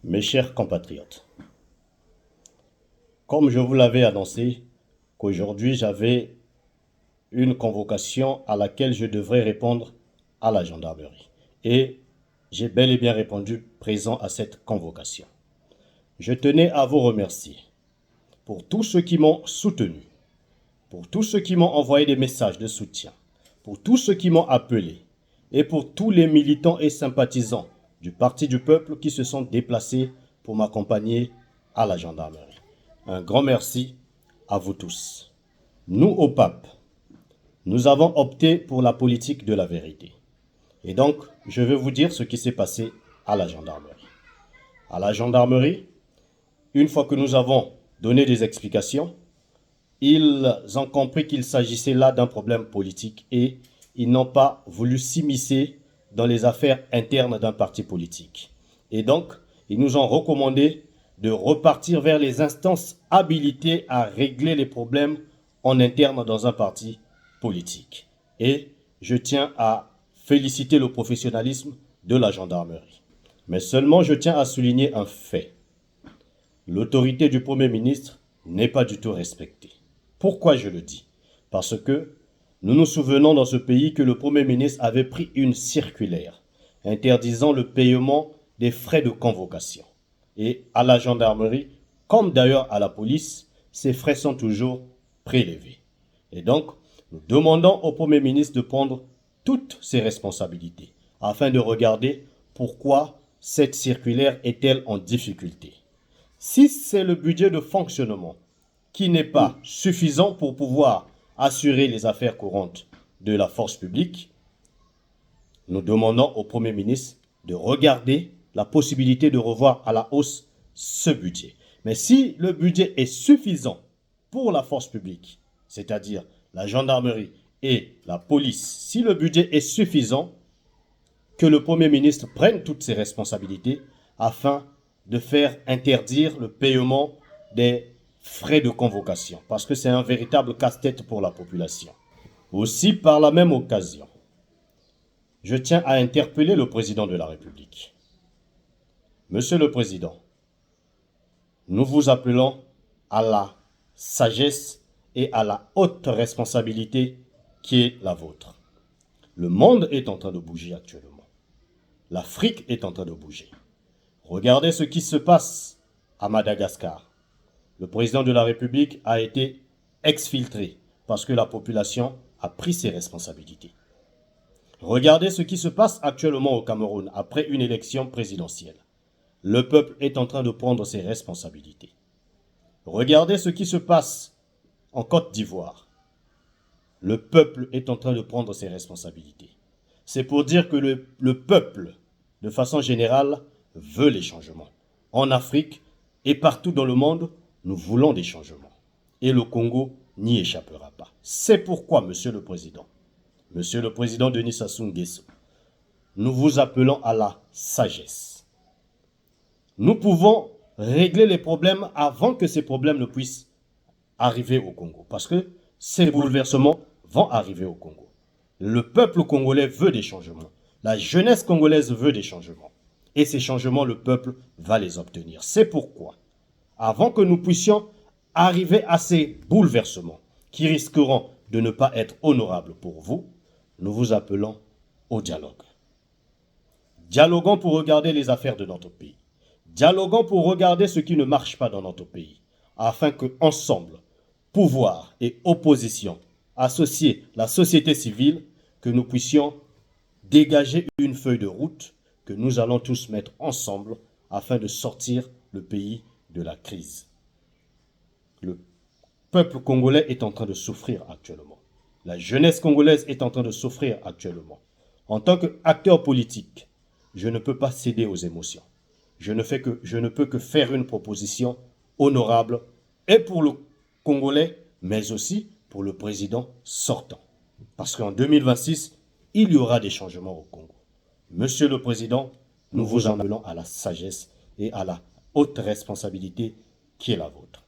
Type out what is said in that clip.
Mes chers compatriotes, comme je vous l'avais annoncé, qu'aujourd'hui j'avais une convocation à laquelle je devrais répondre à la gendarmerie. Et j'ai bel et bien répondu présent à cette convocation. Je tenais à vous remercier pour tous ceux qui m'ont soutenu, pour tous ceux qui m'ont envoyé des messages de soutien, pour tous ceux qui m'ont appelé et pour tous les militants et sympathisants du Parti du Peuple qui se sont déplacés pour m'accompagner à la gendarmerie. Un grand merci à vous tous. Nous, au pape, nous avons opté pour la politique de la vérité. Et donc, je vais vous dire ce qui s'est passé à la gendarmerie. À la gendarmerie, une fois que nous avons donné des explications, ils ont compris qu'il s'agissait là d'un problème politique et ils n'ont pas voulu s'immiscer dans les affaires internes d'un parti politique. Et donc, ils nous ont recommandé de repartir vers les instances habilitées à régler les problèmes en interne dans un parti politique. Et je tiens à féliciter le professionnalisme de la gendarmerie. Mais seulement je tiens à souligner un fait. L'autorité du Premier ministre n'est pas du tout respectée. Pourquoi je le dis? Parce que nous nous souvenons dans ce pays que le Premier ministre avait pris une circulaire interdisant le paiement des frais de convocation. Et à la gendarmerie, comme d'ailleurs à la police, ces frais sont toujours prélevés. Et donc, nous demandons au Premier ministre de prendre toutes ses responsabilités afin de regarder pourquoi cette circulaire est-elle en difficulté. Si c'est le budget de fonctionnement qui n'est pas suffisant pour pouvoir assurer les affaires courantes de la force publique, nous demandons au Premier ministre de regarder la possibilité de revoir à la hausse ce budget. Mais si le budget est suffisant pour la force publique, c'est-à-dire la gendarmerie et la police, si le budget est suffisant, que le Premier ministre prenne toutes ses responsabilités afin de faire interdire le paiement des frais de convocation, parce que c'est un véritable casse-tête pour la population. Aussi, par la même occasion, je tiens à interpeller le président de la République. Monsieur le Président, nous vous appelons à la sagesse et à la haute responsabilité qui est la vôtre. Le monde est en train de bouger actuellement. L'Afrique est en train de bouger. Regardez ce qui se passe à Madagascar. Le président de la République a été exfiltré parce que la population a pris ses responsabilités. Regardez ce qui se passe actuellement au Cameroun après une élection présidentielle. Le peuple est en train de prendre ses responsabilités. Regardez ce qui se passe en Côte d'Ivoire. Le peuple est en train de prendre ses responsabilités. C'est pour dire que le peuple, de façon générale, veut les changements. En Afrique et partout dans le monde, nous voulons des changements. Et le Congo n'y échappera pas. C'est pourquoi, Monsieur le Président Denis Sassou Nguesso, nous vous appelons à la sagesse. Nous pouvons régler les problèmes avant que ces problèmes ne puissent arriver au Congo. Parce que ces bouleversements vont arriver au Congo. Le peuple congolais veut des changements. La jeunesse congolaise veut des changements. Et ces changements, le peuple va les obtenir. C'est pourquoi, avant que nous puissions arriver à ces bouleversements qui risqueront de ne pas être honorables pour vous, nous vous appelons au dialogue. Dialoguons pour regarder les affaires de notre pays. Dialoguons pour regarder ce qui ne marche pas dans notre pays, afin que, ensemble, pouvoir et opposition, associer la société civile, que nous puissions dégager une feuille de route que nous allons tous mettre ensemble afin de sortir le pays de la crise. Le peuple congolais est en train de souffrir actuellement. La jeunesse congolaise est en train de souffrir actuellement. En tant qu'acteur politique, je ne peux pas céder aux émotions. Je ne peux que faire une proposition honorable et pour le Congolais, mais aussi pour le président sortant. Parce qu'en 2026, il y aura des changements au Congo. Monsieur le Président, nous vous appelons à la sagesse et à la haute responsabilité qui est la vôtre.